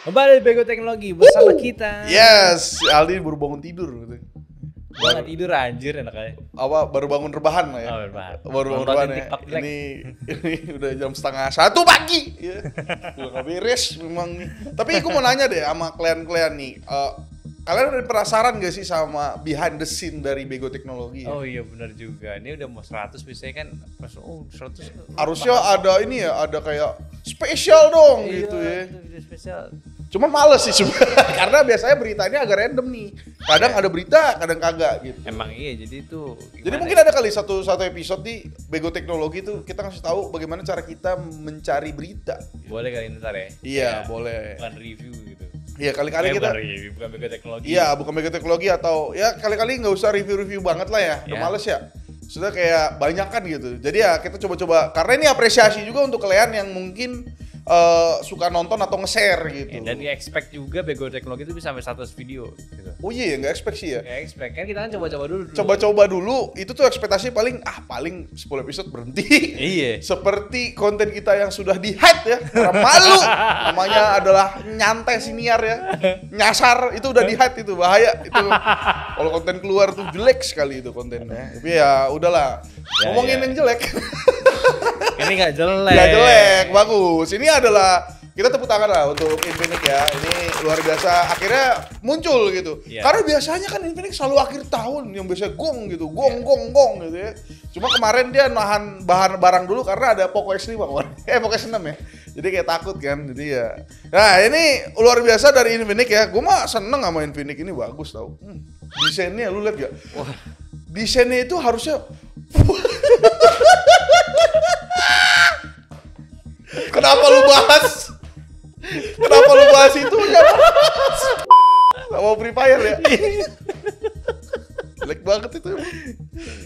Kembali Bego Teknologi bersama kita. Yes, Aldi baru bangun tidur gitu. Gua nggak tidur anjir enak aja. Apa baru bangun rebahan lah ya? Oh, rebahan. Baru bangun Nontonin rebahan ya. TikTok Black. Ini udah jam 1:30 pagi. Ya. Udah nggak beres memang nih. Tapi aku mau nanya deh sama klien-klien nih. Kalian ada penasaran gak sih sama behind the scene dari Bego Teknologi? Oh iya benar juga. Ini udah mau 100 biasanya kan pas 100. Harusnya ada ini ya, ada kayak spesial dong gitu ya. Itu video spesial. Cuma males sih sebenarnya karena biasanya beritanya agak random nih. Kadang ada berita, kadang kagak gitu. Emang iya jadi itu. Jadi mungkin ada kali satu episode di Bego Teknologi tuh kita ngasih tahu bagaimana cara kita mencari berita. Boleh kali ini ntar ya. Iya, boleh. Bukan review gitu. Iya, kali-kali kita bukan review, bukan Bego Teknologi. iya, bukan Bego Teknologi atau ya kali-kali nggak usah review-review banget lah ya. Udah males ya. Sudah kayak banyak kan gitu. Jadi ya kita coba-coba karena ini apresiasi juga untuk kalian yang mungkin suka nonton atau nge-share gitu. Dan di-expect juga Bego Teknologi itu bisa sampai 100 video gitu. Oh iya, nggak expect sih ya. Kayak expect kan kita kan coba-coba dulu. Coba-coba dulu, itu tuh ekspektasi paling 10 episode berhenti. Iya. Seperti konten kita yang sudah di-hide ya, karena malu. Namanya adalah nyantai siniar ya. Nyasar itu udah di-hide itu bahaya itu. Kalau konten keluar tuh jelek sekali itu kontennya. Tapi ya udahlah. Ya, Ngomongin yang jelek. Ini nggak jelek. Nggak jelek, bagus. Ini adalah kita tepuk tangan lah untuk Infinix ya. Ini luar biasa. Akhirnya muncul gitu. Yeah. Karena biasanya kan Infinix selalu akhir tahun yang biasanya gong gitu, gong gitu ya. Cuma kemarin dia nahan bahan barang dulu karena ada Poco S5 kemarin. Poco S6 ya. Jadi kayak takut kan. Jadi ya. Nah, ini luar biasa dari Infinix ya. Gue mah seneng sama Infinix ini, bagus tau. Desainnya lu lihat gak? Wah. Desainnya itu harusnya Kenapa lu bahas? Kenapa lu bahas itu? Gak mau Free Fire ya? Jelek banget itu.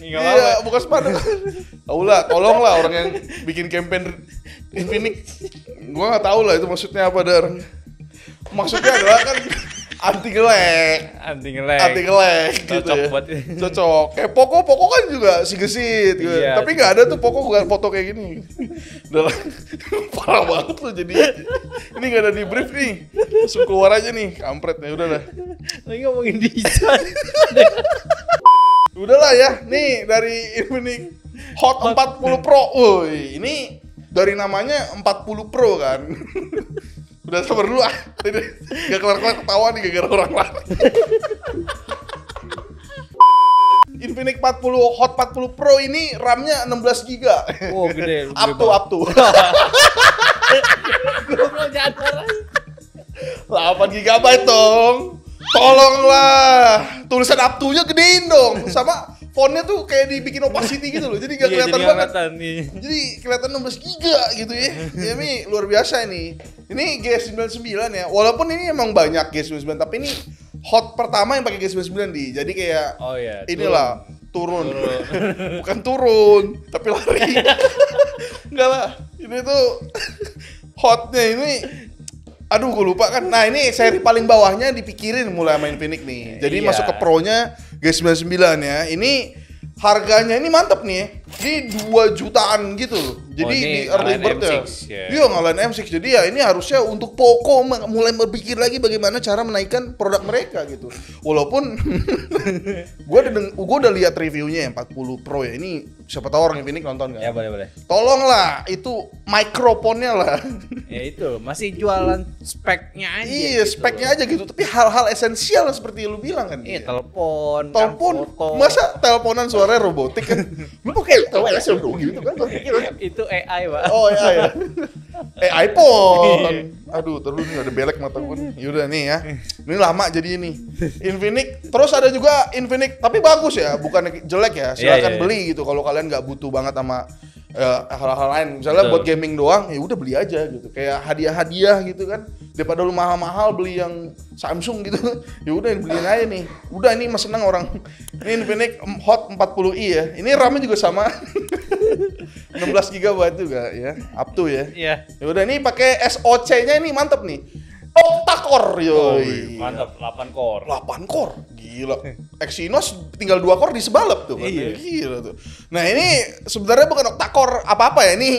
Iya, bukan sepatu. Tahu lah, tolong lah orang yang bikin campaign Infinix. Gua nggak tahu lah itu maksudnya apa dar. Maksudnya adalah kan anti gelek gitu Cocok ya. buat Cocok. Kayak Poco kan juga si gesit gitu. Iya. Tapi nggak ada tuh Poco bukan foto kayak gini. Udah lah. Parah banget tuh jadi. Ini nggak ada di brief nih. Langsung keluar aja nih, kampret nih, udah lah. Lagi ngomongin desain. Udahlah ya. Nih dari Infinix Hot 40 Pro. Woi, ini dari namanya 40 Pro kan. Udah sabar dulu ah. Gak kelar-kelar ketawa nih gara-gara orang lain. Infinix 40 Hot 40 Pro ini RAM-nya 16 GB. Oh, gede. Up to. Gue belum jadwal. 8 GB dong. Tolonglah. Tulisan up to-nya gedein dong. Sama fontnya tuh kayak dibikin opacity gitu loh. Jadi gak kelihatan banget. Jadi kelihatan 16 GB gitu ya. Ya ini luar biasa ini. Ini G99 ya. Walaupun ini emang banyak G99 tapi ini hot pertama yang pakai G99 di. Jadi kayak inilah turun. Bukan turun, tapi lari. Enggak lah. Ini tuh hotnya ini. Aduh, gue lupa kan. Nah, ini seri paling bawahnya dipikirin mulai main Infinix nih. Jadi masuk ke Pro-nya G99 ya. Ini harganya ini mantep nih. Ini 2 jutaan gitu loh. Jadi di early bird ya. Iya, ngalahin M6. Jadi ya ini harusnya untuk Poco mulai berpikir lagi bagaimana cara menaikkan produk mereka gitu. Walaupun gue udah lihat reviewnya yang 40 Pro ya. Ini siapa tahu orang Infinix nonton kan. Ya boleh. Tolonglah itu microphone-nya lah. Ya itu masih jualan speknya aja. Iya, gitu speknya aja gitu. Tapi hal-hal esensial seperti lu bilang kan. Iya, telepon. Masa teleponan suaranya robotik kan? Lu pakai TWS gitu kan? Itu AI, Pak. Oh AI ya. iPhone. Aduh, terus nih ada belek mata gue nih. Yaudah nih ya. Ini lama jadi ini. Infinix. Terus ada juga Infinix, tapi bagus ya, bukan jelek ya. Silakan beli gitu kalau kalian nggak butuh banget sama hal-hal lain. Misalnya buat gaming doang, ya udah beli aja gitu. Kayak hadiah-hadiah gitu kan. Daripada lu mahal-mahal beli yang Samsung gitu. Ya udah beliin aja nih. Udah ini mas seneng orang. Ini Infinix Hot 40i ya. Ini RAM-nya juga sama. 16 GB juga ya. Up to ya. Iya. Ya udah ini pakai SoC-nya ini mantep nih. Octa-core yoi. Mantap, 8 core. 8 core. Gila. Exynos tinggal 2 core disebalap tuh kan. Iya. Gila tuh. Nah, ini sebenarnya bukan octa-core apa-apa ya. Ini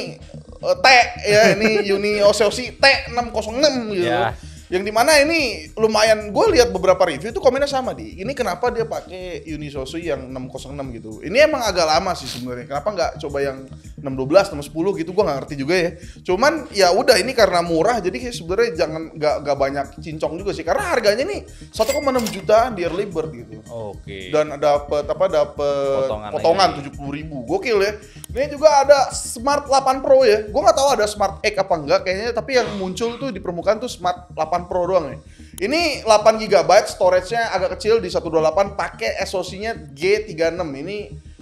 T ya, ini Uni OCOC T606 gitu. Ya. Yang dimana ini lumayan, gue lihat beberapa review tuh komennya sama di. Ini kenapa dia pakai Unisosui yang 606 gitu. Ini emang agak lama sih sebenarnya. Kenapa nggak coba yang 612, 610 gitu? Gue nggak ngerti juga ya. Cuman ya udah ini karena murah, jadi sebenarnya jangan nggak banyak cincong juga sih. Karena harganya nih 1,6 jutaan di early bird gitu. Oke. Dan dapet potongan 70.000. Gokil ya. Ini juga ada Smart 8 Pro ya. Gue nggak tahu ada Smart X apa enggak kayaknya. Tapi yang muncul tuh di permukaan tuh Smart 8 Pro doang ya. Ini 8 GB, storage-nya agak kecil di 128, pakai SoC-nya G36. Ini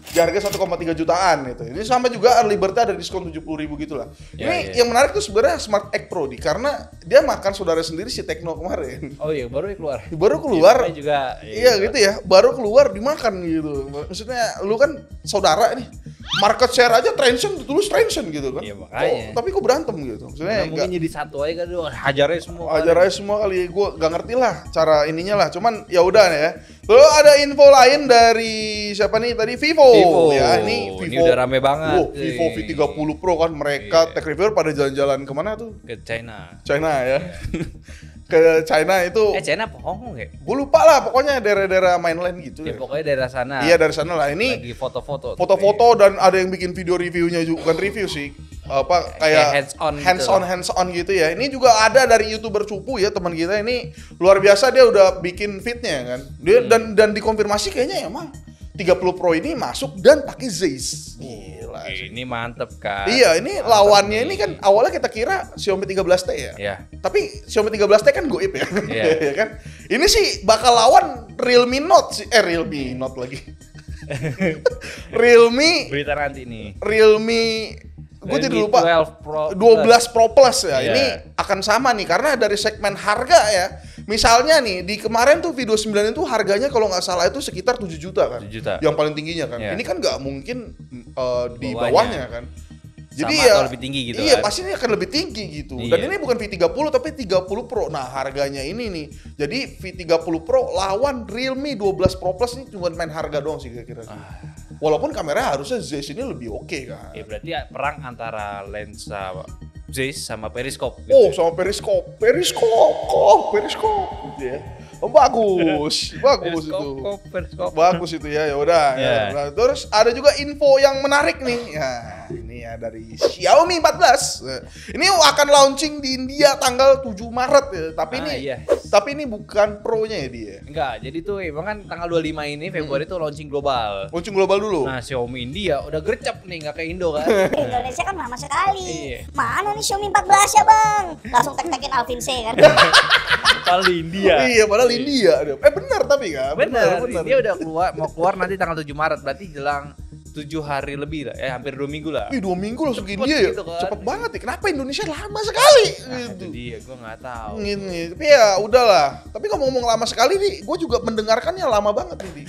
di harga 1,3 jutaan gitu. Ini sama juga early bird ada diskon 70.000 gitu lah. Ini yang menarik tuh sebenarnya Smart X Pro karena dia makan saudara sendiri si Tecno kemarin. Oh iya, baru keluar. Baru keluar. Ya, juga. Iya gitu ya, baru keluar dimakan gitu. Maksudnya lu kan saudara nih. Market share aja Transsion ditulis Transsion gitu kan. Iya makanya. Tapi kok berantem gitu. Maksudnya mungkin jadi satu aja kan, hajarnya semua. Hajarnya semua kali. Gue gak ngerti lah cara ininya lah. Cuman ya udah ya. Lalu ada info lain dari siapa nih tadi? Vivo. Ya, ini Vivo. Ini udah rame banget. Vivo V30 Pro kan mereka tech reviewer pada jalan-jalan kemana tuh? Ke China. China ya. Ke China itu. China apa Hong Kong ya? Gue lupa lah, pokoknya daerah-daerah mainland gitu ya. Pokoknya daerah sana. Iya dari sana lah. Ini lagi foto-foto. Foto-foto dan ada yang bikin video reviewnya juga, bukan review sih. Apa kayak hands on gitu ya. Ini juga ada dari YouTuber cupu ya teman kita ini luar biasa, dia udah bikin fitnya kan. Dia dan dikonfirmasi kayaknya emang 30 Pro ini masuk dan pakai Zeiss. Gila. Ini mantep kan. Iya, ini lawannya ini kan awalnya kita kira Xiaomi 13T ya. Iya. Tapi Xiaomi 13T kan goib ya. Iya. Kan? Ini sih bakal lawan Realme Note sih. Realme Note lagi. Realme berita nanti nih. Realme gue jadi lupa 12 Pro Plus ya. Ini akan sama nih karena dari segmen harga ya. Misalnya nih di kemarin tuh Video 9 itu harganya kalau nggak salah itu sekitar 7 juta kan. 7 juta. Yang paling tingginya kan. Ini kan nggak mungkin di bawahnya kan. Jadi sama ya atau lebih tinggi gitu. Iya, kan? pasti ini akan lebih tinggi gitu. Dan ini bukan V30 tapi 30 Pro. Nah, harganya ini nih. Jadi V30 Pro lawan Realme 12 Pro Plus ini cuma main harga doang sih kira-kira. Walaupun kameranya harusnya Zeiss ini lebih oke kan. Ya berarti perang antara lensa Zeiss sama periskop. Gitu. Oh, sama periskop. Periskop gitu ya. Oh, bagus itu. Bagus itu ya. Ya udah. Ya. Nah, terus ada juga info yang menarik nih. Ya, ini ya dari Xiaomi 14. Ini akan launching di India tanggal 7 Maret ya. Tapi ini bukan Pro-nya ya dia. Enggak, jadi tuh emang kan tanggal 25 ini Februari tuh launching global. Launching global dulu. Nah, Xiaomi India udah gercep nih, nggak kayak Indo kan. Indonesia kan lama sekali. Mana nih Xiaomi 14 ya, Bang? Langsung tek-tekin Alvin C kan. Padahal di India. Iya, padahal India. Benar tapi kan? Benar. Dia udah mau keluar nanti tanggal 7 Maret. Berarti jelang 7 hari lebih lah. Hampir 2 minggu lah. 2 minggu langsung ke India ya? Gitu kan. Cepet banget ya. Kenapa Indonesia lama sekali? Nah, itu dia. Gue nggak tahu. Gini. Tapi ya udahlah. Tapi ngomong lama sekali nih, gue juga mendengarkannya lama banget nih.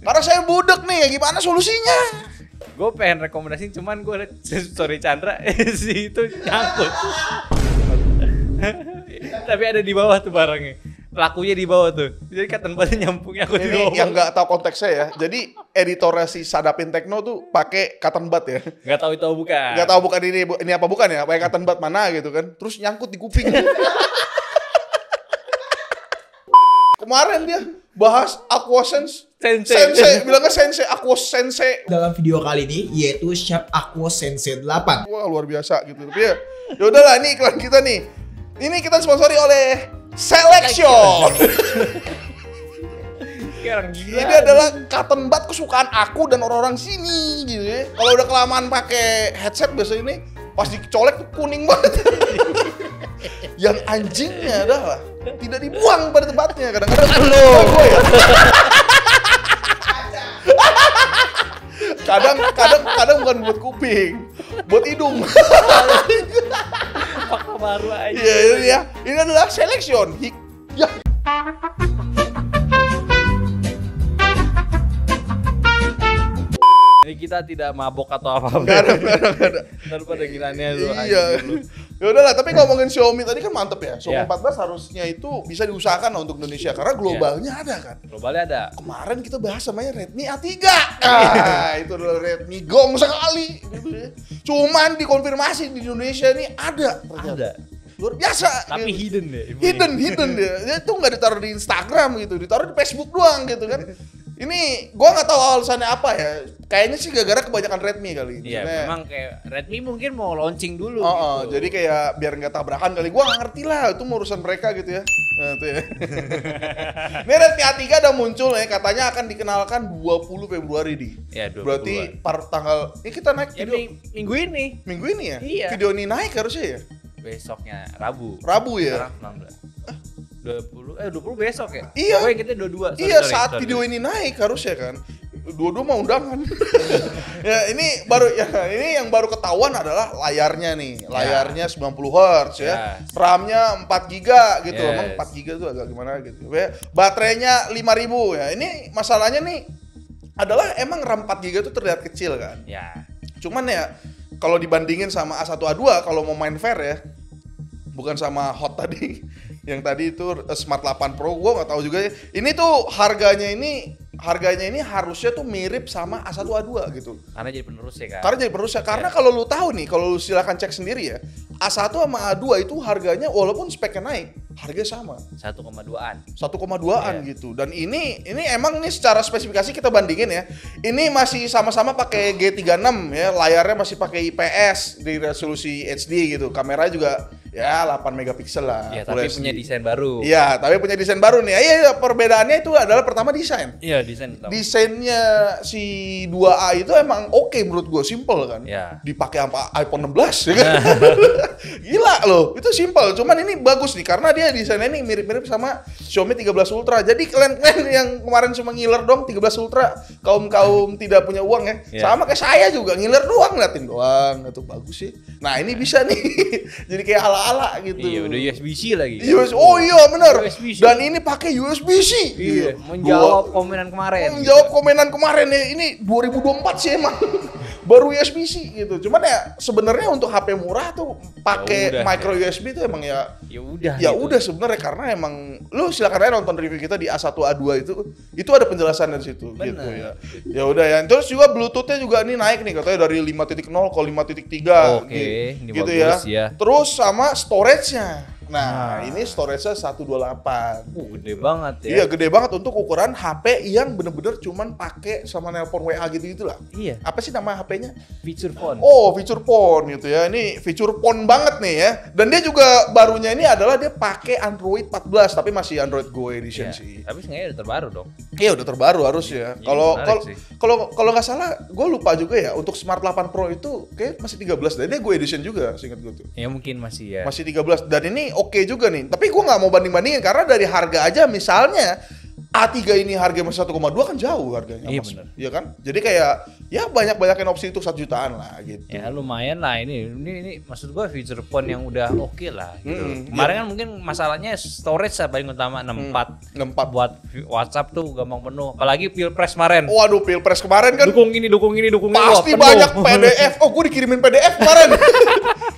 Karena saya budek nih, gimana solusinya? Gue pengen rekomendasi, cuman gue liat story Chandra si itu nyangkut. Tapi ada di bawah tuh barangnya. Lakunya di bawah tuh. Jadi cotton budnya nyambungnya aku di bawah. Yang nggak tahu konteksnya ya. Jadi editornya si Sadapin Tekno tuh pakai cotton bud ya. Nggak tahu itu bukan. Nggak tahu bukan ini apa bukan ya. Pakai cotton bud mana gitu kan. Terus nyangkut di kuping. Kemarin dia bahas Aquasense Sensei, bilangnya Sensei, Aquos Sensei. Dalam video kali ini yaitu Sharp Aquos Sensei 8. Wah, luar biasa gitu. Tapi ya udahlah, ini iklan kita nih. Ini kita sponsori oleh Selection. Ini adalah cotton bud kesukaan aku dan orang-orang sini gitu ya. Kalau udah kelamaan pakai headset biasanya ini pas dicolek tuh kuning banget. Yang anjingnya adalah tidak dibuang pada tempatnya. Kadang-kadang gue ya. Kadang bukan buat kuping, buat hidung. Fakta baru aja. Iya. Ini adalah Selection. Ya. Ini kita tidak mabok atau apa-apa. Gak ada. Daripada gilannya tuh. Iya. Ya udahlah, tapi ngomongin Xiaomi tadi kan mantep ya. Xiaomi 14 harusnya itu bisa diusahakan untuk Indonesia karena globalnya ada kan. Globalnya ada. Kemarin kita bahas namanya Redmi A3. Itu adalah Redmi gong sekali gitu ya. Cuman dikonfirmasi di Indonesia ini ada ternyata. Ada. luar biasa. Tapi gitu. hidden deh. Hidden dia itu nggak ditaruh di Instagram gitu, ditaruh di Facebook doang gitu kan. Ini gua nggak tahu alasannya apa ya, kayaknya sih gara-gara kebanyakan Redmi kali. Iya, memang kayak Redmi mungkin mau launching dulu gitu. Jadi kayak biar nggak tabrakan kali, gua nggak ngerti lah, itu urusan mereka gitu ya. Nah, itu ya. Ini Redmi A3 udah muncul ya, katanya akan dikenalkan 20 Februari di. Ya, 20. Berarti tanggal ini kita naik ya, video minggu ini. minggu ini ya? Iya. Video ini naik harusnya ya? Besoknya Rabu. Rabu ya? Sekarang 20 besok ya? Iya. Oh, yang kita 22. Iya, saat video ini naik harusnya kan. Dua-dua mau undangan. Ya, ini yang baru ketahuan adalah layarnya nih. Layarnya 90 Hz ya. RAM-nya 4 GB gitu. Emang 4 GB itu agak gimana gitu. Baterainya 5000 ya. Ini masalahnya nih adalah emang RAM 4 GB itu terlihat kecil kan. Ya. Cuman ya kalau dibandingin sama A1 A2 kalau mau main fair ya. Bukan sama Hot tadi. Yang tadi itu Smart 8 Pro, gue nggak tahu juga ya. Ini tuh harganya ini harusnya tuh mirip sama A1 A2 gitu. Karena jadi penerus ya kan. Karena jadi penerus ya. Karena kalau lu tahu nih, kalau lu silakan cek sendiri ya, A1 sama A2 itu harganya walaupun speknya naik, harganya sama. 1,2an. 1,2an gitu. Dan ini emang nih secara spesifikasi kita bandingin ya. Ini masih sama-sama pakai G36 ya, layarnya masih pakai IPS di resolusi HD gitu. Kameranya juga ya 8 megapiksel lah. Iya, tapi punya desain baru. Iya, tapi punya desain baru nih. Iya, perbedaannya itu adalah pertama desain. Iya, desain. Desainnya si 2A itu emang oke menurut gue, simple kan. Iya. Dipakai sama iPhone 16 ya kan. Gila loh, itu simple. Cuman ini bagus nih karena dia desainnya ini mirip-mirip sama Xiaomi 13 Ultra. Jadi kalian yang kemarin cuma ngiler dong 13 Ultra, kaum tidak punya uang ya. Sama kayak saya juga ngiler doang, ngeliatin doang. Itu bagus sih. Nah, ini bisa nih. Jadi kayak ala-ala gitu. Iya, udah USB-C lagi. Oh iya benar. USB-C. Dan ini pakai USB-C. Iya, menjawab komenan kemarin. Menjawab komenan kemarin ya. Ini 2024 sih emang. Baru USB-C gitu. Cuman ya sebenarnya untuk HP murah tuh pakai micro USB tuh emang ya udah. Ya gitu. udah sebenarnya karena emang lu silakan aja nonton review kita di A1 A2 itu ada penjelasan dari situ. Bener. Gitu ya. Ya udah ya. Terus juga Bluetooth-nya juga ini naik nih katanya dari 5.0 ke 5.3 Oke, ini gitu bagus ya. ya. Terus sama storage-nya. Nah, ini storage-nya 128. Gede banget ya. Iya, gede banget untuk ukuran HP yang bener-bener cuman pakai sama nelpon WA gitu-gitu lah. Iya. Apa sih nama HP-nya? Feature phone. Oh, feature phone gitu ya. Ini feature phone banget nih ya. Dan dia juga barunya ini adalah dia pakai Android 14 tapi masih Android Go edition sih. Tapi sebenarnya udah terbaru dong. Iya, udah terbaru harusnya. Kalau nggak salah, gue lupa juga ya untuk Smart 8 Pro itu kayak masih 13 dan dia Go edition juga, seingat gue tuh. Ya mungkin masih ya. Masih 13 dan ini oke juga nih. Tapi gue nggak mau banding-bandingin karena dari harga aja misalnya A3 ini harga masih 1,2 kan jauh harganya. Iya benar. Iya kan? Jadi kayak ya banyak-banyakin opsi untuk 1 jutaan lah gitu. Ya lumayan lah ini maksud gua feature phone yang udah oke lah gitu. Kemarin kan mungkin masalahnya storage lah paling utama 64. 64 buat WhatsApp tuh gampang penuh. Apalagi Pilpres kemarin. Waduh, Pilpres kemarin kan Dukung ini. pasti Wah, banyak PDF. Oh, gue dikirimin PDF kemarin.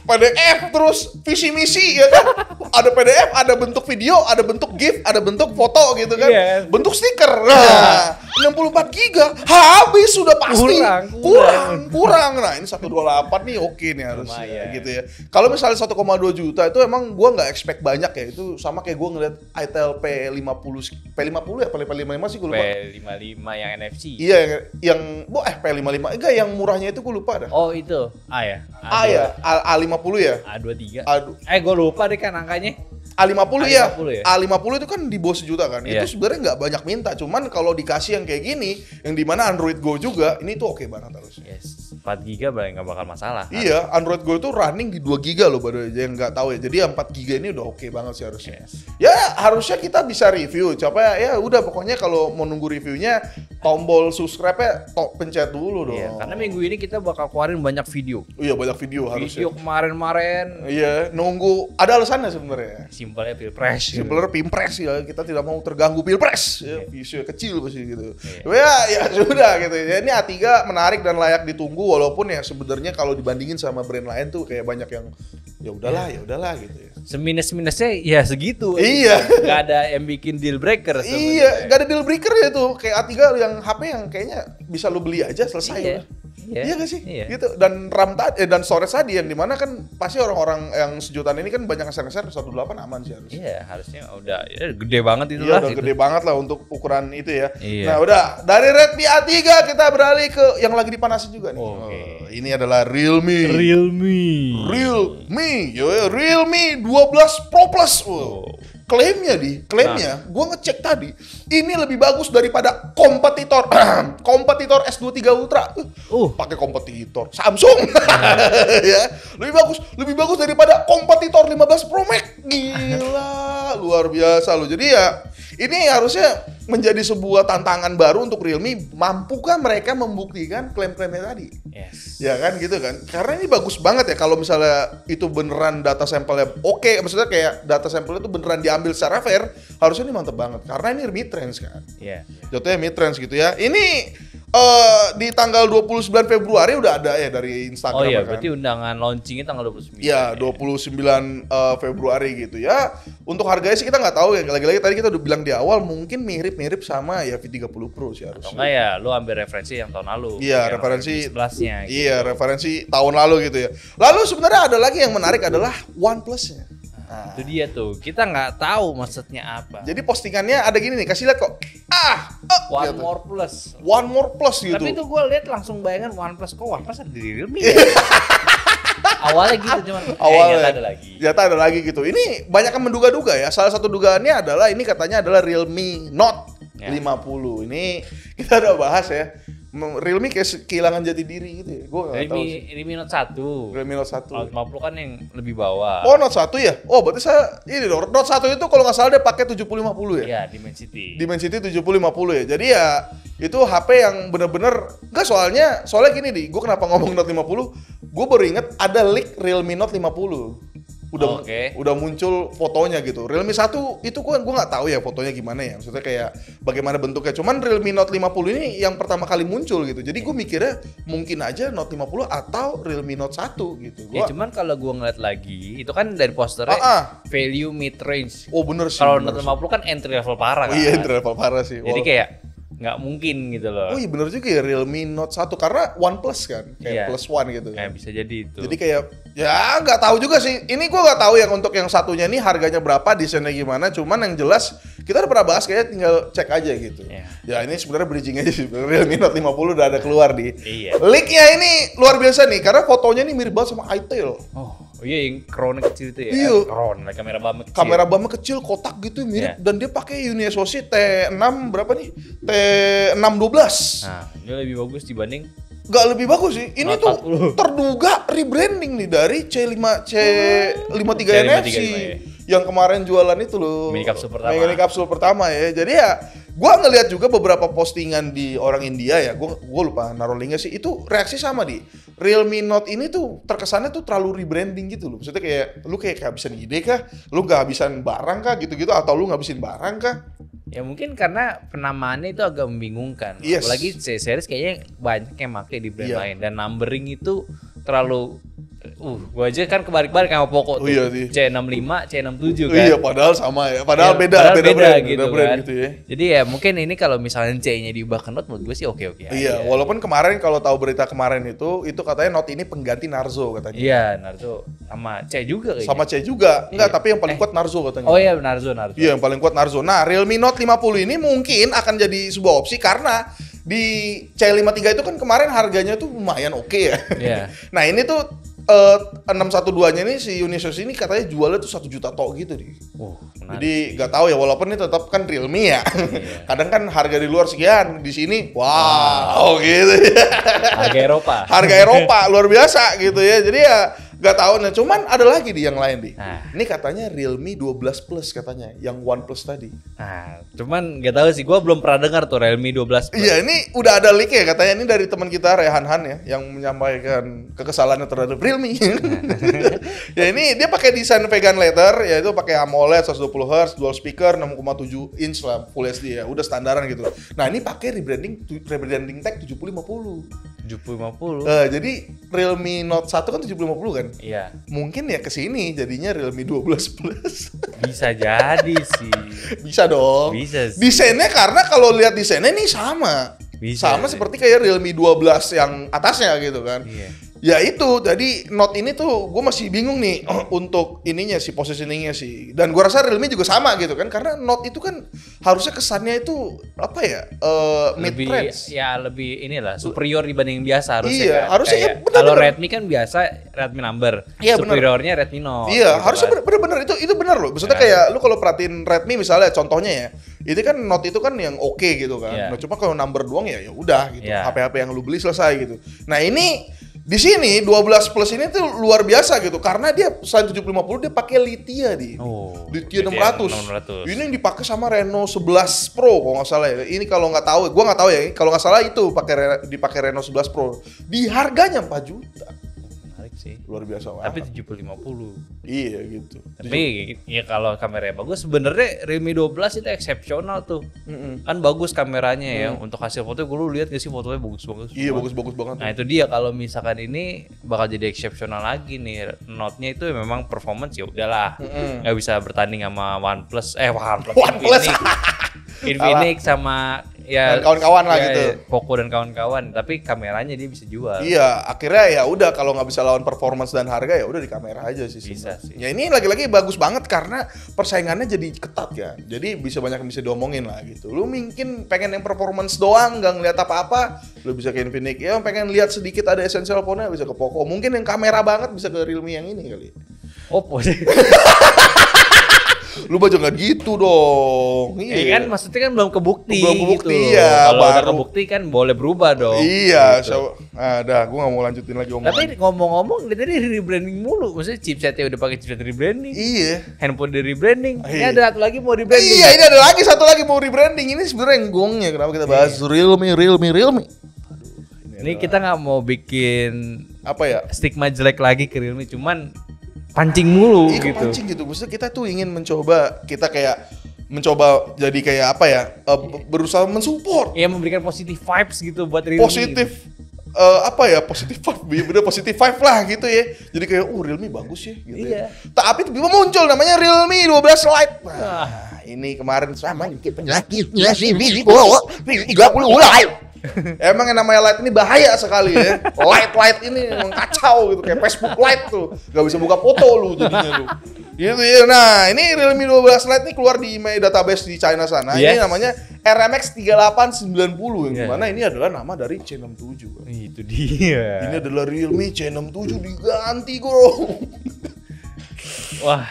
PDF terus visi misi ya kan. Ada PDF, ada bentuk video, ada bentuk GIF, ada bentuk foto gitu kan. Iya. Bentuk stiker. Nah, 64 giga habis sudah pasti. Kurang. Nah, ini 128 nih oke nih harusnya gitu ya. Kalau misalnya 1,2 juta itu emang gua nggak expect banyak ya. Itu sama kayak gua ngeliat Itel P50 ya, P55 sih gua lupa. P55 yang NFC. Iya, yang P55 enggak yang murahnya itu gua lupa dah. Oh, itu. A ya. A50 ya? A23. Aduh. Gue lupa deh kan angkanya. A50 ya? A50 ya? A50 itu kan di bawah sejuta kan? Iya. Itu sebenarnya nggak banyak minta, cuman kalau dikasih yang kayak gini, yang dimana Android Go juga, ini tuh oke banget harusnya. Yes, 4 GB nggak bakal masalah. Iya, Android Go itu running di 2 GB loh, baru aja yang nggak tahu ya. Jadi yang 4 GB ini udah oke banget sih harusnya. Yes. Ya harusnya kita bisa review. Coba ya udah pokoknya kalau mau nunggu reviewnya, tombol subscribe-nya pencet dulu dong. Iya, karena minggu ini kita bakal keluarin banyak video. Iya, banyak video harusnya. Video kemarin-kemarin. Iya, nunggu. Ada alasannya sebenarnya. Simpelnya Pilpres. Simpelnya Pilpres ya, kita tidak mau terganggu Pilpres ya, isu kecil pasti gitu. Ya sudah gitu ya. Ini A3 menarik dan layak ditunggu walaupun ya sebenarnya kalau dibandingin sama brand lain tuh kayak banyak yang ya udahlah gitu ya. Seminus-minusnya ya segitu. Iya. Gak ada yang bikin deal breaker sebenarnya. Iya, gak ada deal breaker ya tuh. Kayak A3 yang HP yang kayaknya bisa lu beli aja selesai. Iya. Udah. Iya gak sih? Iya. Gitu. Dan RAM tadi dan storage tadi yang dimana kan pasti orang-orang yang sejutaan ini kan banyak ngeser-ngeser 128 aman sih harusnya. Iya, harusnya udah ya, gede banget itu Iya lah. udah gitu. gede banget lah untuk ukuran itu ya. Iya. Nah udah dari Redmi A3 kita beralih ke yang lagi dipanasin juga nih. Oke. Ini adalah Realme. Realme. Realme 12 Pro Plus. Klaimnya gue ngecek tadi, ini lebih bagus daripada kompetitor S23 Ultra. Pakai kompetitor Samsung. Ya, lebih bagus daripada kompetitor 15 Pro Max. Gila, luar biasa loh. Jadi ya, ini harusnya menjadi sebuah tantangan baru untuk Realme. Mampukah mereka membuktikan klaim-klaimnya tadi? Yes. Ya kan gitu kan. Karena ini bagus banget ya kalau misalnya itu beneran data sampelnya oke, maksudnya kayak data sampelnya itu beneran diambil secara fair, harusnya ini mantep banget. Karena ini mid-range kan. Iya. Jatuhnya mid-range gitu ya. Ini di tanggal 29 Februari udah ada ya dari Instagram. Oh iya, kan? berarti undangan launchingnya tanggal 29. Iya, 29 Februari gitu ya. Untuk harganya sih kita nggak tahu ya. Lagi-lagi tadi kita udah bilang di awal mungkin mirip-mirip sama ya V30 Pro sih harusnya. Atau enggak ya, lu ambil referensi yang tahun lalu. Iya, Yang referensi 11-nya. Gitu. Iya, referensi tahun lalu gitu ya. Lalu sebenarnya ada lagi yang menarik adalah OnePlus-nya. Nah, itu dia tuh. Kita nggak tahu maksudnya apa. Jadi postingannya ada gini nih, kasih lihat kok. One gitu. More Plus. One More Plus gitu. Tapi itu gue lihat langsung bayangan OnePlus. Kok OnePlus ada di Realme ya? Awalnya gitu cuman Awalnya ada lagi. Ternyata ada lagi gitu. Ini banyak yang menduga-duga ya. Salah satu dugaannya adalah ini katanya adalah Realme Note 50. Ini kita udah bahas ya. Realme kayak kehilangan jati diri gitu ya. Gue nggak tahu sih. Realme Note 1. Realme Note 1. Note 50 kan yang lebih bawah. Oh, Note 1 ya? Oh, berarti saya ini dong. Note 1 itu kalau nggak salah dia pakai 7050 ya? Iya, Dimensity. Dimensity 7050 ya. Jadi ya itu HP yang bener-bener enggak soalnya gini nih, gue kenapa ngomong Note 50? Gue baru inget ada leak Realme Note 50. Udah muncul fotonya gitu. Realme 1 itu gue nggak tahu ya fotonya gimana ya. Maksudnya kayak bagaimana bentuknya. Cuman Realme Note 50 ini yang pertama kali muncul gitu. Jadi gue mikirnya mungkin aja Note 50 atau Realme Note 1 gitu. Ya cuman kalau gue ngeliat lagi, itu kan dari posternya value mid range. Oh bener sih. Kalau Note 50 kan entry level parah kan. Iya entry level parah sih. Jadi kayak nggak mungkin gitu loh. Oh iya bener juga ya Realme Note 1 karena OnePlus kan kayak plus one gitu. Kayak bisa jadi itu. Jadi kayak ya nggak tahu juga sih. Ini gue nggak tahu yang untuk yang satunya nih harganya berapa, desainnya gimana. Cuman yang jelas kita udah pernah bahas kayaknya tinggal cek aja gitu. Ya ini sebenarnya bridging aja sih. Realme Note 50 udah ada keluar di. Leaknya ini luar biasa nih karena fotonya nih mirip banget sama iTail. Oh iya yang crown kecil itu ya. Iya. Crown, kamera bump kecil. Kamera bump kecil kotak gitu mirip dan dia pakai Unisoci T6 berapa nih? T612. Nah, ini lebih bagus dibanding Gak lebih bagus sih. Ini tuh terduga rebranding nih dari C53 NFC yang kemarin jualan itu loh. Mini kapsul pertama ya. Jadi ya gua ngelihat juga beberapa postingan di orang India ya. Gua lupa naruh linknya sih. Itu reaksi sama di Realme Note ini tuh terkesannya tuh terlalu rebranding gitu loh. Maksudnya kayak lu kayak kehabisan ide kah? Lu kehabisan barang kah gitu-gitu atau lu ngabisin barang kah? Ya mungkin karena penamaannya itu agak membingungkan. Apalagi C-series kayaknya banyak yang pakai di brand lain dan numbering itu terlalu gua aja kan kebalik-balik sama Poco tuh. C65, C67 kan. Iya, padahal sama ya. Padahal beda brand gitu ya. Jadi ya mungkin ini kalau misalnya C-nya diubah ke Note menurut gue sih oke-oke aja. Iya, walaupun kemarin kalau tahu berita kemarin itu katanya Note ini pengganti Narzo katanya. Iya, Narzo sama C juga kayaknya. Sama C juga. Enggak, tapi yang paling kuat Narzo katanya. Oh iya, Narzo. Iya, yang paling kuat Narzo. Nah, Realme Note 50 ini mungkin akan jadi sebuah opsi karena di C53 itu kan kemarin harganya tuh lumayan oke ya. Iya. Nah, ini tuh 612-nya ini si Unisoci ini katanya jualnya tuh 1 juta tok gitu nih. Jadi nggak tahu ya, walaupun ini tetap kan Realme ya. Kadang kan harga di luar sekian, di sini wow gitu. Harga Eropa luar biasa gitu ya. Jadi ya nggak tahu nih. Cuman ada lagi di yang lain di. Ini katanya Realme 12 Plus katanya, yang OnePlus tadi. Nah, cuman nggak tahu sih, gua belum pernah dengar tuh Realme 12 Plus. Iya, ini udah ada leak ya katanya, ini dari teman kita Rehan Han ya yang menyampaikan kekesalannya terhadap Realme. Ya ini dia pakai desain vegan leather, yaitu pakai AMOLED 120 Hz, dual speaker 6,7 inch lah, full HD ya, udah standaran gitu. Nah, ini pakai rebranding tag 7050. 7050. Jadi Realme Note 1 kan 7050 kan? Iya. Mungkin ya kesini jadinya Realme 12 Plus. Bisa jadi sih. Bisa dong. Bisa sih. Desainnya karena kalau lihat desainnya ini sama. Sama seperti kayak Realme 12 yang atasnya gitu kan. Ya itu, jadi Note ini tuh gue masih bingung nih untuk ininya sih, positioningnya sih. Dan gue rasa Realme juga sama gitu kan, karena Note itu kan harusnya kesannya itu apa ya, mid-range. Ya lebih inilah, superior dibanding biasa harusnya. Iya, kan? harusnya ya kalau Redmi kan biasa Redmi number, superiornya Redmi Note. Iya, gitu harusnya kan. bener-bener itu bener loh. Maksudnya kayak lu kalau perhatiin Redmi misalnya contohnya ya, itu kan Note itu kan yang oke gitu kan. Nah, cuma kalau number doang ya udah gitu. HP-HP yang lu beli selesai gitu. Nah, ini di sini 12 Plus ini tuh luar biasa gitu karena dia selain 750 dia pakai Lithia Lithia 600. Ini yang dipakai sama Reno 11 Pro kalau nggak salah ya. Ini kalau nggak tahu, gua nggak tahu ya. Kalau nggak salah itu dipakai Reno 11 Pro. Di harganya 4 juta. Menarik sih. Luar biasa banget. Tapi 7050. Iya gitu. Tapi ya kalau kameranya bagus sebenarnya Realme 12 itu eksepsional tuh. Kan bagus kameranya ya. Untuk hasil foto gue lihat gak sih fotonya bagus-bagus. Iya bagus-bagus banget. Nah itu dia kalau misalkan ini bakal jadi eksepsional lagi nih. Note-nya itu memang performance ya udahlah. Nggak bisa bertanding sama OnePlus. Infinix sama ya dan kawan-kawan lah gitu. Poco dan kawan-kawan, tapi kameranya dia bisa jual. Iya, akhirnya ya udah kalau nggak bisa lawan performance dan harga ya udah di kamera aja sih. Bisa sih. Ya ini lagi-lagi bagus banget karena persaingannya jadi ketat ya. Jadi bisa banyak yang bisa diomongin lah gitu. Lu mungkin pengen yang performance doang, nggak ngeliat apa-apa, lu bisa ke Infinix. Ya pengen lihat sedikit ada essential phone-nya bisa ke Poco. Mungkin yang kamera banget bisa ke Realme yang ini kali. Oppo sih. Lu baca nggak gitu dong. Iya kan, maksudnya kan belum kebukti. Gitu. Ya. Kalau udah kebukti kan boleh berubah dong. Iya, gitu. Gue nggak mau lanjutin lagi omongan. Tapi ngomong-ngomong, dia tadi rebranding mulu. Maksudnya chipsetnya udah pakai chipset rebranding. Iya. Handphone di rebranding. Ini ada satu lagi mau rebranding. Iya, ini ada lagi satu lagi mau rebranding. Ini sebenarnya yang gongnya. Kenapa kita bahas Realme? Ini kita nggak mau bikin apa ya? Stigma jelek lagi ke Realme, cuman pancing mulu gitu. Pancing gitu. Maksudnya kita tuh ingin mencoba jadi kayak apa ya? Berusaha mensupport. Iya, memberikan positive vibes gitu buat Realme. Positif positif vibe, bener positif vibe lah gitu ya. Jadi kayak Realme bagus ya gitu. Iya. Tapi tiba-tiba muncul namanya Realme 12 Lite. Nah, ini kemarin sama dikit penjelasan Vivo 30 Lite. Emang yang namanya Lite ini bahaya sekali ya. Lite ini emang kacau gitu kayak Facebook Lite tuh. Gak bisa buka foto lu jadinya lu. Gitu ya. Nah, ini Realme 12 Lite ini keluar di My Database di China sana. Ini namanya RMX 3890 yang dimana ini adalah nama dari C67. Itu dia. Ini adalah Realme C67 diganti bro. Wah,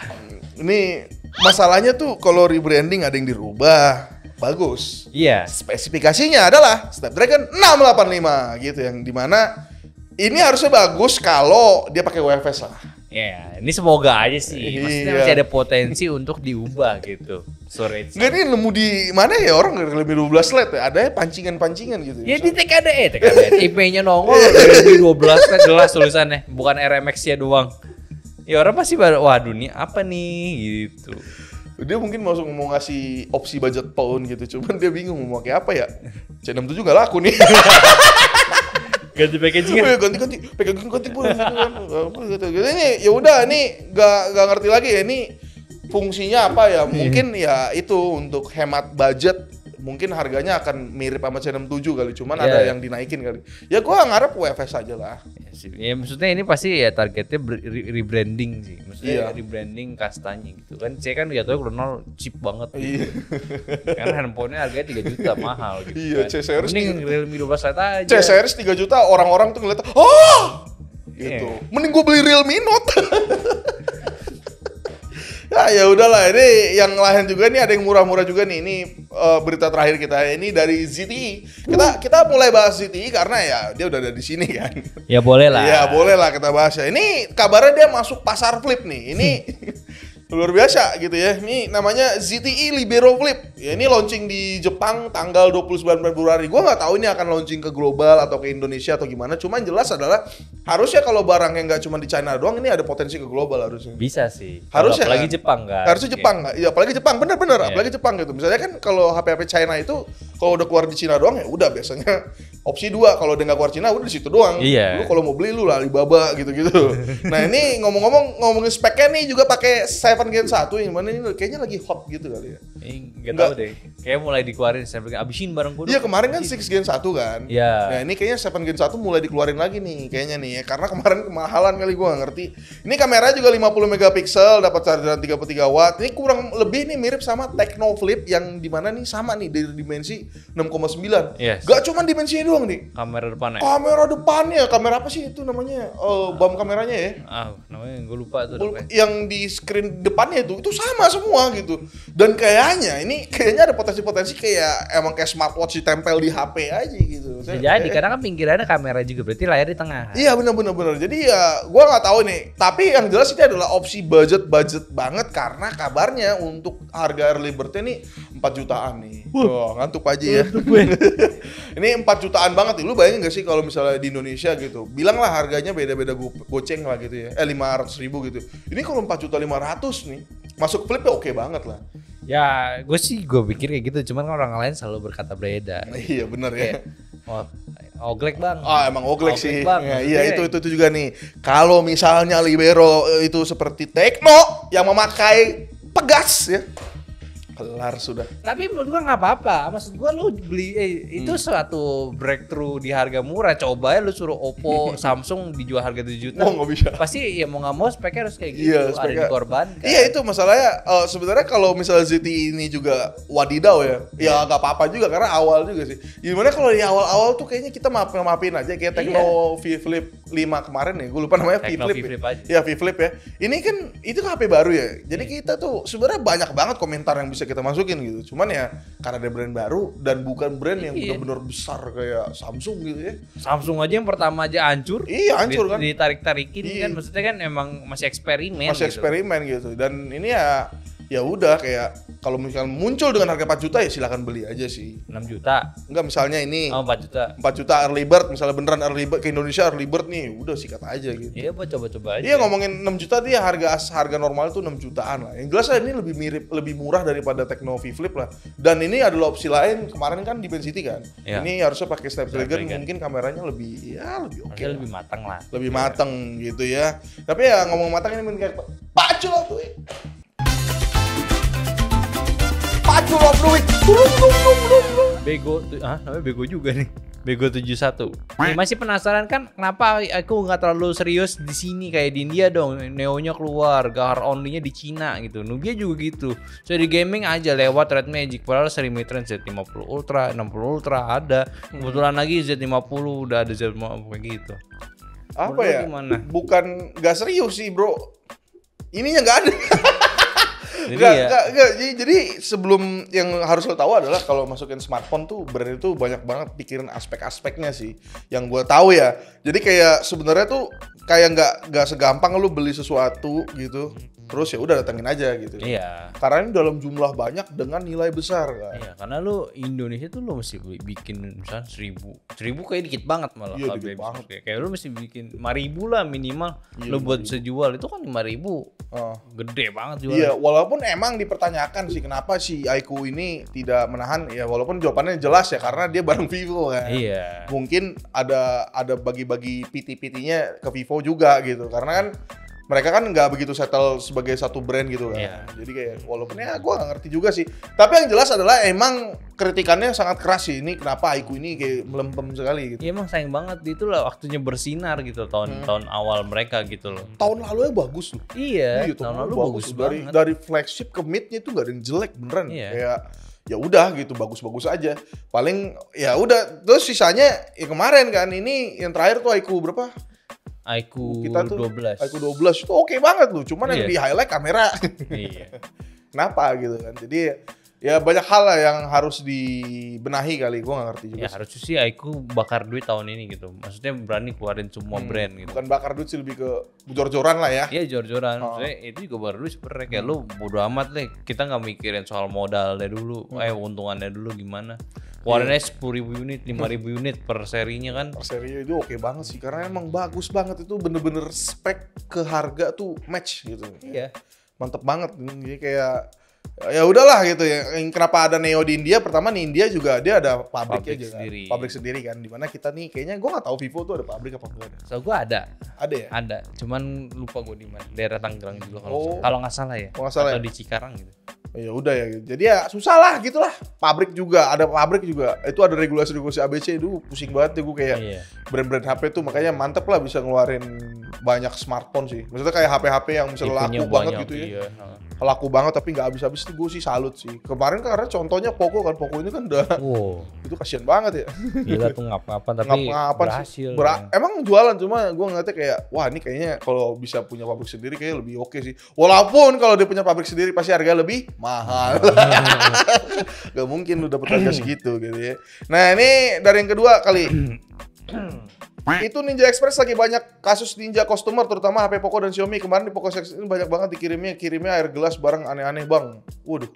ini masalahnya tuh kalau rebranding ada yang dirubah. Bagus. Iya. Spesifikasinya adalah Snapdragon 685 gitu yang dimana ini harusnya bagus kalau dia pakai UFS lah. Ya, ini semoga aja sih. Maksudnya masih ada potensi untuk diubah gitu. Storage. Nggak, ini nemu di mana ya orang lebih 12 Lite ya? Ada pancingan-pancingan gitu. Ya di TKD. IP-nya nongol lebih 12 Lite jelas tulisannya, bukan RMX-nya doang. Ya orang pasti waduh nih apa nih gitu. Dia mungkin mau ngasih opsi budget phone gitu, cuman dia bingung mau pakai apa ya. C67 gak laku nih. Ganti packaging. Ganti packaging gitu. Ini ya udah ini gak ngerti lagi ya ini fungsinya apa ya. Mungkin ya itu untuk hemat budget. Mungkin harganya akan mirip sama C67 kali, cuman ada yang dinaikin kali. Ya gua ngarep UFS aja lah. Ya maksudnya ini pasti ya targetnya rebranding sih. Maksudnya rebranding kastanya gitu kan. C kan jatuhnya kenal cheap banget gitu. Karena handphonenya harganya 3 juta mahal gitu. Iya, C series. Mending Realme 12 Lite aja. C series 3 juta orang-orang tuh ngeliat, "Oh!" gitu. Mending gua beli Realme Note. Ya udahlah, ini yang lain juga nih ada yang murah-murah juga nih. Ini berita terakhir kita ini dari ZTE. Kita mulai bahas ZTE karena ya dia udah ada di sini kan. Ya boleh lah. Ya boleh lah kita bahas ya. Ini kabarnya dia masuk pasar flip nih. Ini luar biasa gitu ya. Ini namanya ZTE Libero Flip. Ya ini launching di Jepang tanggal 29 Februari. Gua nggak tahu ini akan launching ke global atau ke Indonesia atau gimana. Cuman jelas adalah harusnya kalau barang yang nggak cuma di China doang, ini ada potensi ke global harusnya. Bisa sih. Harusnya apalagi kan? Jepang kan. Harusnya Jepang nggak? Iya apalagi Jepang bener-bener. Apalagi Jepang gitu. Misalnya kan kalau HP-HP China itu kalau udah keluar di China doang ya udah biasanya opsi 2. Kalau udah nggak keluar China udah di situ doang. Iya. Lu kalau mau beli lu lah Alibaba gitu-gitu. Nah ini ngomongin speknya nih juga pakai 7 Gen 1 yang mana ini kayaknya lagi hot gitu kali ya. Enggak tahu deh. Kayak mulai dikeluarin saya bilang abisin bareng gue. Iya kemarin kan 6 Gen 1 kan. Iya. Nah ini kayaknya 7 Gen 1 mulai dikeluarin lagi nih kayaknya nih ya. Karena kemarin kemahalan kali gue gak ngerti. Ini kamera juga 50 megapiksel, dapat chargeran 33 watt. Ini kurang lebih nih mirip sama Tecno Flip yang dimana nih sama nih dari dimensi 6,9. Yes. Gak cuma dimensinya doang nih. Kamera depannya. Kamera depannya, kamera apa sih itu namanya? BAM kameranya ya. Namanya gue lupa tuh. Yang di screen depannya itu sama semua gitu. Dan kayaknya ada potensi-potensi kayak emang kayak smartwatch ditempel di HP aja gitu. Jadi karena kan pinggirannya kamera juga, berarti layar di tengah. Iya benar. Jadi ya gua nggak tahu nih. Tapi yang jelas ini adalah opsi budget banget karena kabarnya untuk harga early bird-nya nih 4 jutaan nih. Wah, ngantuk aja ya. Ini 4 jutaan banget nih. Lu bayangin gak sih kalau misalnya di Indonesia gitu. Bilanglah harganya beda-beda goceng lah gitu ya. 500.000 gitu. Ini kalau 4.500.000 nih, masuk flip ya oke banget lah. Ya, gue pikir kayak gitu, cuman kan orang lain selalu berkata beda. Iya benar ya. Oglek bang. Emang oglek sih. Bang. Ya, iya itu juga nih. Kalau misalnya Libero itu seperti Tecno yang memakai pegas ya, kelar sudah. Tapi menurut gua nggak apa-apa. Maksud gua lu beli itu suatu breakthrough di harga murah. Coba ya lu suruh Oppo, Samsung dijual harga 7 juta. Nggak bisa. Pasti ya mau nggak mau speknya harus kayak gitu. Iya, ada dikorbankan. Iya itu masalahnya. Sebenarnya kalau misalnya ZTE ini juga wadidaw ya nggak apa-apa juga karena awal juga sih. Gimana kalau di awal-awal tuh kayaknya kita maafin aja kayak Tecno V Flip 5 kemarin ya. Gue lupa namanya V Flip. Ya V Flip ya. Ini kan itu kan HP baru ya. Jadi kita tuh sebenarnya banyak banget komentar yang bisa kita masukin gitu. Cuman ya karena ada brand baru dan bukan brand yang benar-benar besar kayak Samsung gitu ya. Samsung aja yang pertama aja hancur. Iya hancur kan. Ditarik-tarikin kan maksudnya kan emang masih eksperimen. Eksperimen gitu. Dan ini ya udah kayak kalau misalnya muncul dengan harga 4 juta ya silakan beli aja sih. 6 juta. Enggak misalnya ini 4 juta. 4 juta early bird misalnya beneran early bird ke Indonesia early bird nih udah sikat aja gitu. Iya buat coba-coba aja. Iya ngomongin 6 juta dia harga normal itu 6 jutaan lah. Yang jelas ini lebih murah daripada Tecno V Flip lah. Dan ini adalah opsi lain kemarin kan di Dimensity kan. Ya. Ini harusnya pakai Snapdragon mungkin kameranya lebih oke. Lebih matang lah. Lebih matang gitu ya. Tapi ya ngomong matang ini kayak pacu lah tuh. Pacu lah duit. Bego, namanya Bego juga nih. Bego 71. Nih, masih penasaran kan kenapa aku nggak terlalu serius di sini kayak di India dong. Neonya keluar, Gahar only-nya di Cina gitu. Nubia juga gitu. So di gaming aja lewat Red Magic. Padahal seri mid-range Z50 Ultra, 60 Ultra ada. Kebetulan lagi Z50 udah ada Z50 kayak gitu. Apa ya? Gimana? Bukan nggak serius sih bro. Ininya nggak ada. Jadi sebelum yang harus lo tahu adalah kalau masukin smartphone tuh brand itu banyak banget pikirin aspek-aspeknya sih yang gue tahu ya. Jadi kayak sebenarnya tuh kayak nggak segampang lo beli sesuatu gitu terus ya udah datengin aja gitu. Iya. Karena ini dalam jumlah banyak dengan nilai besar kan. Iya, karena lo Indonesia tuh lo mesti bikin misalnya 1.000 kayak dikit banget malah. Iya dikit banget. Kayak lo mesti bikin 5.000 lah minimal. Iya, lo buat bisa jual itu kan 5.000. Gede banget jual. Iya, walaupun emang dipertanyakan sih kenapa si iQOO ini tidak menahan ya walaupun jawabannya jelas ya karena dia bareng Vivo kan. Iya. Mungkin ada bagi-bagi PT-PT-nya ke Vivo juga gitu. Karena kan mereka kan nggak begitu settle sebagai satu brand gitu kan. Yeah. Jadi kayak walaupun ya gue nggak ngerti juga sih. Tapi yang jelas adalah emang kritikannya sangat keras sih. Ini kenapa iQOO ini kayak melempem sekali gitu. Iya emang sayang banget itu lah waktunya bersinar gitu tahun awal mereka gitu loh. Tahun lalu ya bagus loh. Iya tahun lalu bagus banget. Dari flagship ke mid-nya itu nggak ada yang jelek beneran. Iya. Kayak ya udah gitu bagus-bagus aja. Paling ya udah terus sisanya ya kemarin kan ini yang terakhir tuh iQOO berapa? iQOO kita tuh 12. iQOO 12 itu oke banget loh. Cuman yang di highlight kamera. Iya. Kenapa gitu kan. Jadi ya banyak hal lah yang harus dibenahi kali. Gue gak ngerti juga. Ya harusnya sih iQOO bakar duit tahun ini gitu. Maksudnya berani keluarin semua brand gitu. Bukan bakar duit sih lebih ke jor-joran lah ya. Iya jor-joran. Maksudnya itu juga baru duit sebenernya. Kayak lu bodo amat deh. Kita gak mikirin soal modalnya dulu. Untungannya dulu gimana. Keluarinnya 10.000 unit, 5.000 unit per serinya kan. Per seri itu oke banget sih. Karena emang bagus banget. Itu bener-bener spek ke harga tuh match gitu. Iya. Mantep banget. Jadi kayak ya udahlah gitu ya. Kenapa ada Neo di India? Pertama di India juga dia ada pabriknya sendiri. Pabrik sendiri kan. Dimana kita nih kayaknya gue nggak tahu Vivo tuh ada pabrik apa enggak ada. So gue ada. Ada ya? Ada. Cuman lupa gue di mana. Daerah Tangerang juga kalau nggak salah ya. Kalau nggak salah atau ya? di Cikarang gitu. Ya udah ya. Jadi ya susah lah gitulah. Pabrik juga, ada pabrik juga. Itu ada regulasi ABC itu pusing banget ya gue kayak brand-brand HP tuh makanya mantep lah bisa ngeluarin banyak smartphone sih. Maksudnya kayak HP-HP yang misalnya laku banget gitu ya. Laku banget tapi nggak habis-habis itu gue sih salut sih. Kemarin karena contohnya Poco ini kan udah itu kasihan banget ya. Gila tuh ngap-ngapan tapi berhasil. Emang jualan cuma gue ngeliatnya kayak wah ini kayaknya kalau bisa punya pabrik sendiri kayak lebih oke sih. Walaupun kalau dia punya pabrik sendiri pasti harganya lebih mahal. Gak mungkin lu dapet harga segitu gitu ya. Nah ini dari yang kedua kali. Itu Ninja Express lagi banyak kasus ninja customer terutama HP Poco dan Xiaomi. Kemarin di Poco Sex ini banyak banget kirimnya air gelas barang aneh-aneh bang. Waduh.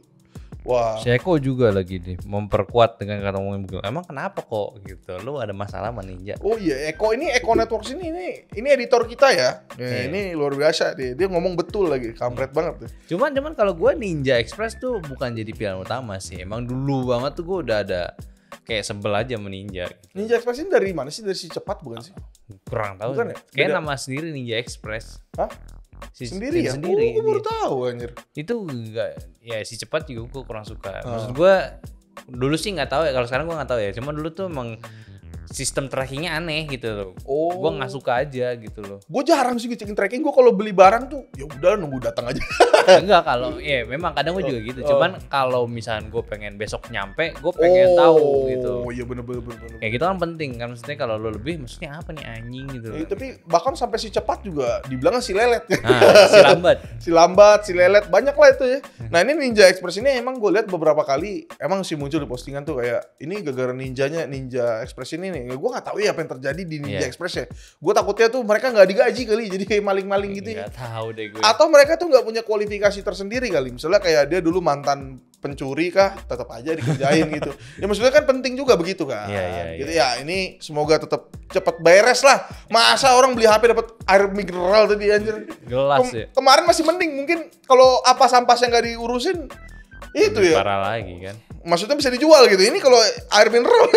Wah. Eko juga lagi nih memperkuat dengan kata ngomong begitu. Emang kenapa kok gitu? Lu ada masalah sama Ninja? Oh iya, Eko Networks ini editor kita ya. Ini luar biasa dia ngomong betul lagi, kampret banget tuh. Cuman kalau gue Ninja Express tuh bukan jadi pilihan utama sih. Emang dulu banget tuh gue udah ada kayak sebel aja sama Ninja. Gitu. Ninja Express ini dari mana sih? Dari si cepat bukan sih? Kurang tahu. Bukan ya? Kayak nama sendiri Ninja Express. Hah? Sendiri ya? Sendiri. Gue baru tahu anjir. Itu enggak ya si cepat juga gue kurang suka. Maksud gue dulu sih nggak tahu ya. Kalau sekarang gue nggak tahu ya. Cuma dulu tuh emang sistem trackingnya aneh gitu loh. Gue nggak suka aja gitu loh. Gue jarang sih ngecekin tracking. Gue kalau beli barang tuh ya udah nunggu datang aja. Enggak kalau ya memang kadang gue juga gitu. Cuman kalau misalnya gue pengen besok nyampe, gue pengen tahu gitu. Oh iya bener. Kayak gitu kan penting kan, maksudnya kalau lo lebih maksudnya apa nih anjing gitu. Tapi bahkan sampai si cepat juga dibilang si lelet. Si lambat. Si lelet banyak lah itu ya. Nah ini Ninja Express ini emang gue lihat beberapa kali emang sih muncul di postingan tuh kayak ini gara-gara Ninja Express ini nih. Gue nggak tahu ya apa yang terjadi di Ninja Express ya. Gue takutnya tuh mereka nggak digaji kali, jadi kayak maling-maling gitu ya. Nggak tahu deh gue. Atau mereka tuh nggak punya kualifikasi tersendiri kali. Misalnya kayak dia dulu mantan pencuri kah, tetap aja dikerjain gitu. Ya maksudnya kan penting juga begitu kan. Gitu ya. Ini semoga tetap cepet beres lah. Masa orang beli HP dapat air mineral tadi anjir. Gelas ya. Kemarin masih mending, mungkin kalau apa sampah yang nggak diurusin itu ya. Parah lagi kan. Maksudnya bisa dijual gitu. Ini kalau air mineral.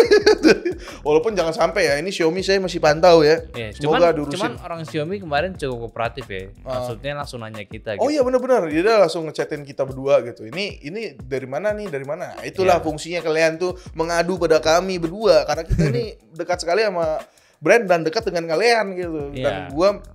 Walaupun jangan sampai ya. Ini Xiaomi saya masih pantau ya. Semoga diurusin. Cuman orang Xiaomi kemarin cukup kooperatif ya. Maksudnya langsung nanya kita gitu. Oh iya benar-benar. Dia langsung ngechatin kita berdua gitu. Ini dari mana nih? Dari mana? Itulah fungsinya kalian tuh mengadu pada kami berdua. Karena kita ini dekat sekali sama brand dan dekat dengan kalian gitu.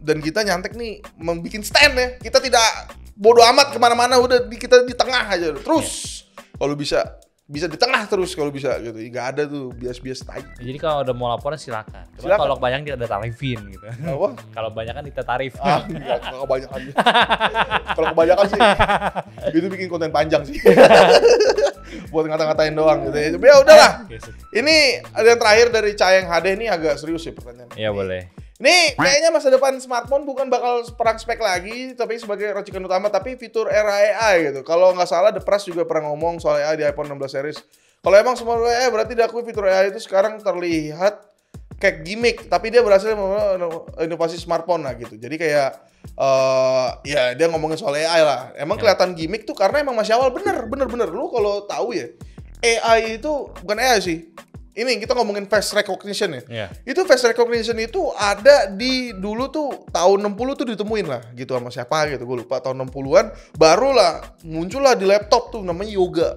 Dan kita nyantek nih membuat stand ya. Kita tidak bodo amat kemana-mana, udah kita di tengah aja terus. Kalau bisa di tengah terus kalau bisa gitu. Nggak ada tuh bias-bias tai. Jadi kalau udah mau laporan silakan. Cuma kalau banyak dia ada tarifin gitu. Kalau banyak kan kita tarif. Kalau kebanyakan. Kalau kebanyakan sih itu bikin konten panjang sih. Buat ngata-ngatain doang gitu ya. Tapi ya udahlah. Ini ada yang terakhir dari Cayeng HD ini agak serius ya pertanyaannya. Iya boleh. Nih, kayaknya masa depan smartphone bukan bakal perang spek lagi, tapi sebagai racikan utama, tapi fitur era AI gitu. Kalau nggak salah, The Press juga pernah ngomong soal AI di iPhone 16 series. Kalau emang semua AI berarti diakui fitur AI itu sekarang terlihat kayak gimmick, tapi dia berhasil inovasi smartphone lah gitu. Jadi kayak, ya dia ngomongin soal AI lah. Emang kelihatan gimmick tuh karena emang masih awal, bener. Lu kalau tahu ya, AI itu bukan AI sih. Ini kita ngomongin face recognition ya. Itu face recognition itu ada di dulu tuh tahun 60 tuh ditemuin lah gitu sama siapa gitu, gue lupa tahun 60-an barulah muncullah di laptop tuh namanya Yoga.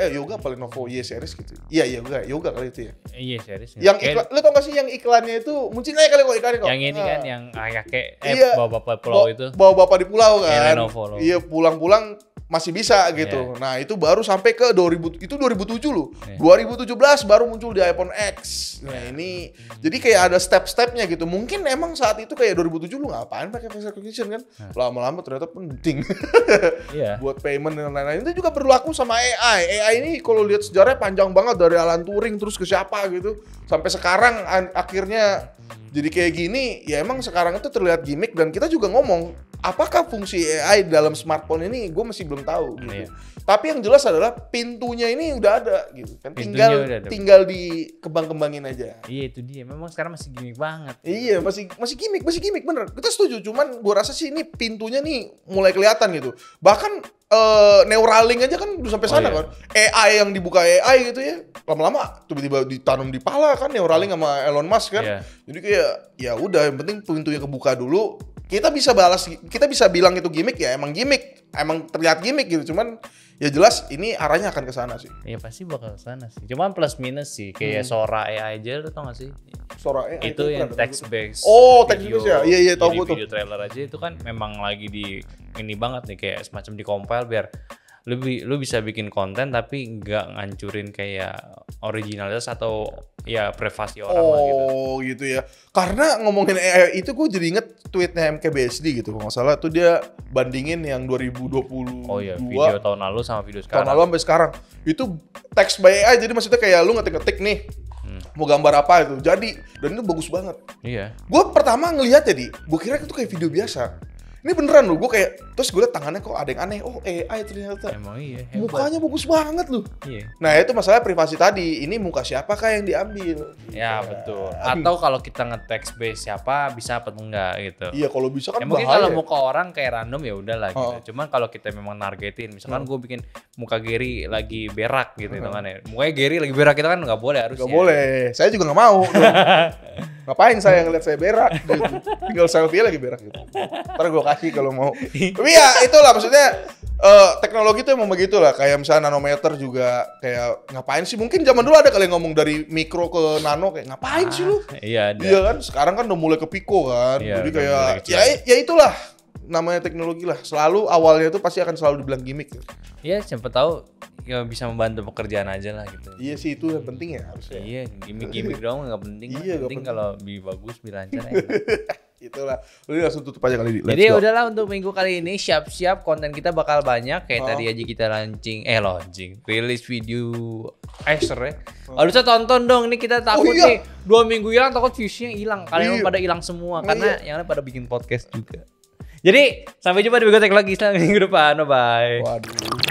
Yoga apa Lenovo Y series gitu. Iya Yoga kali itu ya. Iya series. Yang iklan, lu tau gak sih yang iklannya itu muncul aja kali kok iklannya kok. Yang ini kan yang kayak bawa bapak pulau itu. Bawa bapak di pulau kan. Lenovo. Iya pulang-pulang masih bisa gitu. Nah, itu baru sampai ke 2007 loh. 2017 baru muncul di iPhone X. Nah, ini jadi kayak ada step-stepnya gitu. Mungkin emang saat itu kayak 2007 lu ngapain pakai face recognition kan? Lama-lama ternyata penting. Buat payment dan lain-lain. Itu juga berlaku sama AI. AI ini kalau lihat sejarahnya panjang banget dari Alan Turing terus ke siapa gitu. Sampai sekarang akhirnya jadi kayak gini, ya emang sekarang itu terlihat gimmick dan kita juga ngomong apakah fungsi AI dalam smartphone ini gue masih belum tahu gitu. Tapi yang jelas adalah pintunya ini udah ada gitu kan, tinggal dikembang-kembangin aja. Iya itu dia, memang sekarang masih gimmick banget. Iya masih gimmick bener. Kita setuju, cuman gue rasa sih ini pintunya nih mulai kelihatan gitu. Bahkan Neuralink aja kan udah sampai sana kan. AI yang dibuka AI gitu ya. Lama-lama tiba-tiba ditanam di pala kan Neuralink sama Elon Musk kan. Jadi kayak ya udah yang penting pintunya kebuka dulu. kita bisa bilang itu gimmick ya, emang terlihat gimmick gitu, cuman ya jelas ini arahnya akan ke sana sih. Iya pasti bakal ke sana sih. Cuman plus minus sih kayak Sora AI aja lu tau gak sih? Sora AI itu yang text based. Oh, text based ya. Iya tahu gue tuh. Video trailer aja itu kan memang lagi di ini banget nih kayak semacam di compile biar lu bisa bikin konten tapi nggak ngancurin kayak originalitas atau ya privasi orang lah gitu. Oh gitu ya. Karena ngomongin AI itu gue jadi inget tweetnya MKBHD gitu. Kalau nggak salah tuh dia bandingin yang 2022. Oh iya, video tahun lalu sama video sekarang. Tahun lalu sampai sekarang. Itu text by AI, jadi maksudnya kayak lu ngetik-ngetik nih. Mau gambar apa itu. Jadi, dan itu bagus banget. Iya. Gue pertama ngelihat jadi, gue kira itu kayak video biasa. Ini beneran loh, gue kayak, terus gue liat tangannya kok ada yang aneh, oh AI ternyata. Emang iya, hebat. Mukanya bagus banget loh. Iya. Nah itu masalah privasi tadi, ini muka siapakah yang diambil? Ya betul. Atau kalau kita nge-text base siapa, bisa apa enggak gitu. Iya kalau bisa kan mungkin bahaya. kalau muka orang kayak random ya udahlah gitu. Cuman kalau kita memang nargetin, misalkan gue bikin muka Gary lagi berak gitu kan ya. Mukanya Gary lagi berak kita kan nggak boleh harusnya. Nggak boleh, saya juga nggak mau. Ngapain saya ngeliat saya berak gitu. Tinggal selfie lagi berak gitu. Ntar gue kasih kalau mau. Tapi ya itulah maksudnya teknologi itu emang begitu lah. Kayak misalnya nanometer juga kayak ngapain sih? Mungkin zaman dulu ada kali yang ngomong dari mikro ke nano kayak ngapain sih lu? Iya ada. Iya kan sekarang kan udah mulai ke pico kan. Iya, jadi kayak ya itulah namanya teknologi lah. Selalu awalnya itu pasti akan selalu dibilang gimmick. Iya siapa tahu ya bisa membantu pekerjaan aja lah gitu. Iya sih itu yang penting ya harusnya. Iya gimmick doang nggak penting. Iya, penting kalau lebih bagus, lebih lancar. Itulah. Lu langsung tutup aja kali. Jadi udahlah untuk minggu kali ini siap-siap konten kita bakal banyak kayak tadi aja kita launching rilis video Acer ya. Harusnya tonton dong nih kita takut nih 2 minggu hilang takut viewsnya hilang. Kalian pada hilang semua karena yang lain pada bikin podcast juga. Jadi sampai jumpa di minggu lagi minggu depan. Bye. Waduh.